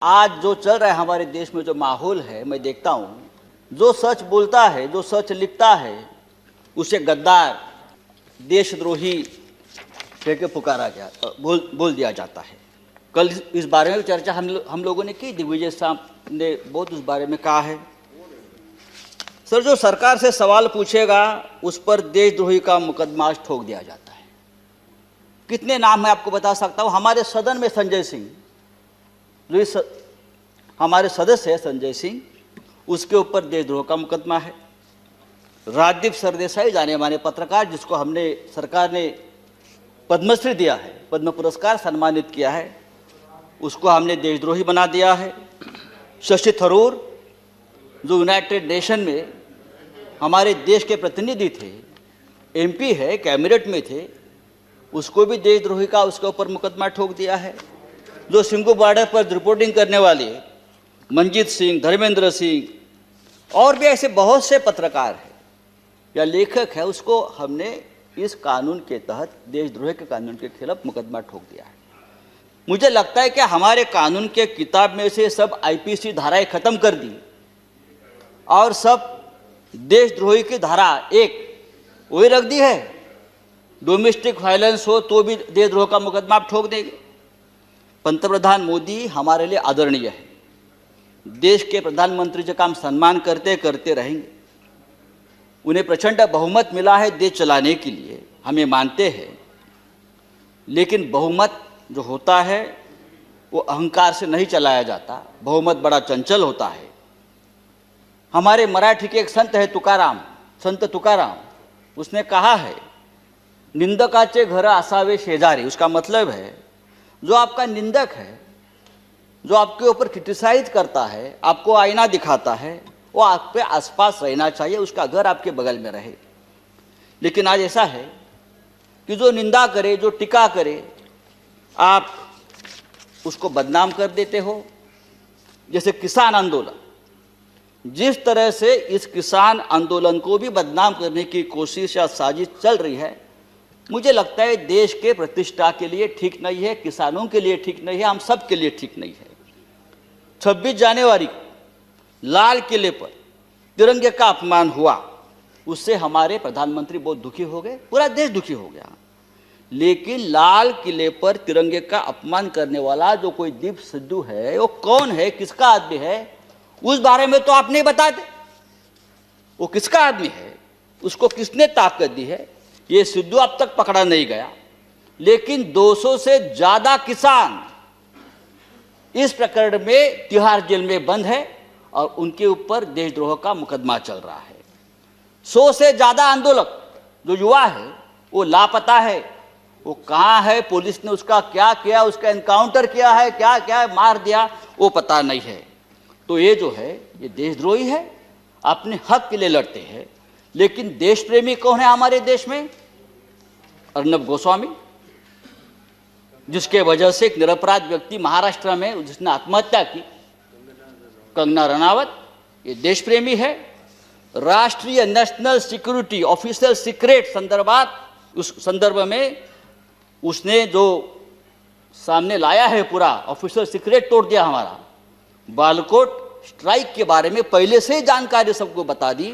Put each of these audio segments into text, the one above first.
आज जो चल रहा है हमारे देश में, जो माहौल है, मैं देखता हूँ जो सच बोलता है, जो सच लिखता है, उसे गद्दार, देशद्रोही कह के पुकारा गया, बोल दिया जाता है। कल इस बारे में चर्चा हम लोगों ने की, दिग्विजय साहब ने बहुत उस बारे में कहा है। सर, जो सरकार से सवाल पूछेगा उस पर देशद्रोही का मुकदमा ठोक दिया जाता है। कितने नाम मैं आपको बता सकता हूँ। हमारे सदन में संजय सिंह, जो हमारे सदस्य है संजय सिंह, उसके ऊपर देशद्रोह का मुकदमा है। राजदीप सरदेसाई, जाने माने पत्रकार, जिसको हमने सरकार ने पद्मश्री दिया है, पद्म पुरस्कार सम्मानित किया है, उसको हमने देशद्रोही बना दिया है। शशि थरूर, जो यूनाइटेड नेशन में हमारे देश के प्रतिनिधि थे, एमपी है, कैबिनेट में थे, उसको भी देशद्रोही का उसके ऊपर मुकदमा ठोक दिया है। जो सिंघू बॉर्डर पर रिपोर्टिंग करने वाले मंजीत सिंह, धर्मेंद्र सिंह और भी ऐसे बहुत से पत्रकार हैं या लेखक है, उसको हमने इस कानून के तहत, देशद्रोह के कानून के खिलाफ मुकदमा ठोक दिया है। मुझे लगता है कि हमारे कानून के किताब में से सब आईपीसी धाराएं खत्म कर दी और सब देशद्रोही की धारा एक वही रख दी है। डोमेस्टिक वायलेंस हो तो भी देशद्रोह का मुकदमा आप ठोक देंगे। पंतप्रधान मोदी हमारे लिए आदरणीय है। देश के प्रधानमंत्री जी का हम सम्मान करते करते रहेंगे। उन्हें प्रचंड बहुमत मिला है देश चलाने के लिए, हमें मानते हैं। लेकिन बहुमत जो होता है वो अहंकार से नहीं चलाया जाता। बहुमत बड़ा चंचल होता है। हमारे मराठी के एक संत है तुकाराम, संत तुकाराम, उसने कहा है, निंदकाचे घर असावे शेजारी। उसका मतलब है, जो आपका निंदक है, जो आपके ऊपर क्रिटिसाइज करता है, आपको आईना दिखाता है, वो आपके आसपास रहना चाहिए, उसका घर आपके बगल में रहे। लेकिन आज ऐसा है कि जो निंदा करे, जो टीका करे, आप उसको बदनाम कर देते हो। जैसे किसान आंदोलन, जिस तरह से इस किसान आंदोलन को भी बदनाम करने की कोशिश या साजिश चल रही है, मुझे लगता है देश के प्रतिष्ठा के लिए ठीक नहीं है, किसानों के लिए ठीक नहीं है, हम सब के लिए ठीक नहीं है। 26 जनवरी को लाल किले पर तिरंगे का अपमान हुआ, उससे हमारे प्रधानमंत्री बहुत दुखी हो गए, पूरा देश दुखी हो गया। लेकिन लाल किले पर तिरंगे का अपमान करने वाला जो कोई दीप सिद्धू है, वो कौन है, किसका आदमी है, उस बारे में तो आप नहीं बताते। वो किसका आदमी है, उसको किसने ताकत दी है, ये सिद्धू अब तक पकड़ा नहीं गया। लेकिन 200 से ज्यादा किसान इस प्रकरण में तिहाड़ जेल में बंद है और उनके ऊपर देशद्रोह का मुकदमा चल रहा है। 100 से ज्यादा आंदोलक जो युवा है वो लापता है। वो कहाँ है, पुलिस ने उसका क्या किया, उसका एनकाउंटर किया है, क्या क्या मार दिया, वो पता नहीं है। तो ये जो है, ये देशद्रोही है, अपने हक के लिए लड़ते हैं। लेकिन देश प्रेमी कौन है हमारे देश में? अर्नब गोस्वामी, जिसके वजह से एक निरपराध व्यक्ति महाराष्ट्र में जिसने आत्महत्या की, कंगना रनावत, ये देश प्रेमी है। राष्ट्रीय नेशनल सिक्योरिटी ऑफिशियल सीक्रेट संदर्भात, उस संदर्भ में उसने जो सामने लाया है, पूरा ऑफिशियल सीक्रेट तोड़ दिया हमारा। बालकोट स्ट्राइक के बारे में पहले से ही जानकारी सबको बता दी।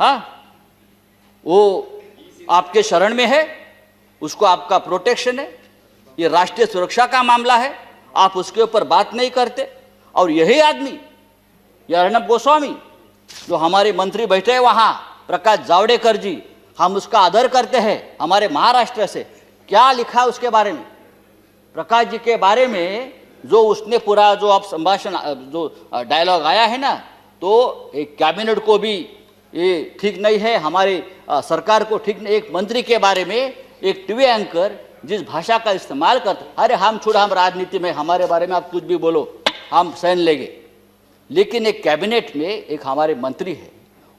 हाँ, वो आपके शरण में है, उसको आपका प्रोटेक्शन है, ये राष्ट्रीय सुरक्षा का मामला है, आप उसके ऊपर बात नहीं करते। और यही आदमी, यह अर्नब गोस्वामी, जो हमारे मंत्री बैठे हैं वहाँ, प्रकाश जावड़ेकर जी, हम उसका आदर करते हैं, हमारे महाराष्ट्र से, क्या लिखा है उसके बारे में, प्रकाश जी के बारे में, जो उसने पूरा जो आप संभाषण, जो डायलॉग आया है ना, तो एक कैबिनेट को भी ये ठीक नहीं है, हमारे सरकार को ठीक नहीं। एक मंत्री के बारे में एक टीवी एंकर जिस भाषा का इस्तेमाल करता, अरे हम छोड़, हम राजनीति में, हमारे बारे में आप कुछ भी बोलो, हम सहन लेंगे। लेकिन एक कैबिनेट में एक हमारे मंत्री है,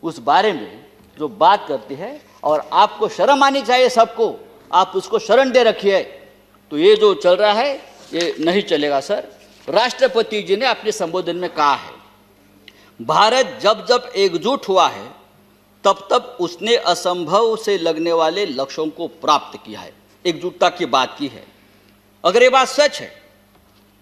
उस बारे में जो बात करती है, और आपको शर्म आनी चाहिए सबको, आप उसको शरण दे रखिए। तो ये जो चल रहा है ये नहीं चलेगा सर। राष्ट्रपति जी ने अपने संबोधन में कहा है, भारत जब जब एकजुट हुआ है तब तब उसने असंभव से लगने वाले लक्ष्यों को प्राप्त किया है। एकजुटता की बात की है। अगर ये बात सच है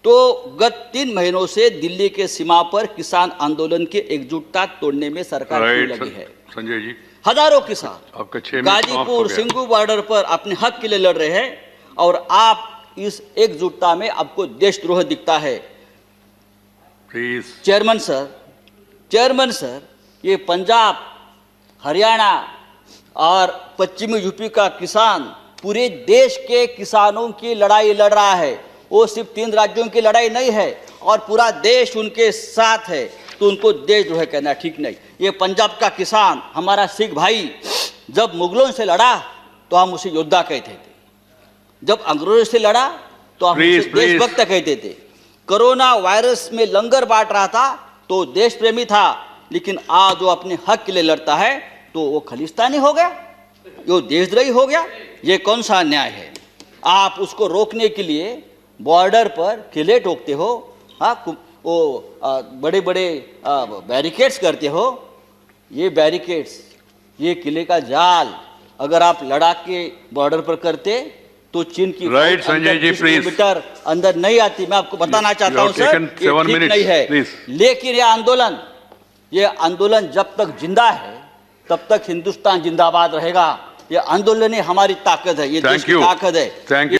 तो गत 3 महीनों से दिल्ली के सीमा पर किसान आंदोलन की एकजुटता तोड़ने में सरकार क्यों लगी है? संजय जी, हजारों किसान आपका 6 मिनट समाप्त हो गाजीपुर गया। सिंगू बॉर्डर पर अपने हक के लिए लड़ रहे हैं और आप इस एकजुटता में आपको देशद्रोह दिखता है। प्लीज। चेयरमैन सर, ये पंजाब, हरियाणा और पश्चिमी यूपी का किसान पूरे देश के किसानों की लड़ाई लड़ रहा है। वो सिर्फ 3 राज्यों की लड़ाई नहीं है और पूरा देश उनके साथ है, तो उनको देशद्रोह कहना ठीक नहीं। ये पंजाब का किसान, हमारा सिख भाई, जब मुगलों से लड़ा तो हम उसे योद्धा कहते थे, जब अंग्रेजों से लड़ा तो हम उसे देशभक्त कहते थे। कोरोना वायरस में लंगर बांट रहा था तो देश प्रेमी था, लेकिन आज वो अपने हक के लिए लड़ता है तो वो खालिस्तानी हो गया, वो देशद्रोही हो गया। ये कौन सा न्याय है? आप उसको रोकने के लिए बॉर्डर पर किले ठोकते हो, वो बड़े बड़े बैरिकेड्स करते हो। ये बैरिकेड्स, ये किले का जाल अगर आप लद्दाख के बॉर्डर पर करते तो चीन की right Sanjay ji, please. Kilometre अंदर नहीं आती। मैं आपको बताना चाहता हूं सर, ये ठीक नहीं है। लेकिन ये आंदोलन जब तक जिंदा है तब तक हिंदुस्तान जिंदाबाद रहेगा। ये आंदोलन ही हमारी ताकत है, ये देश की ताकत है। Thank you.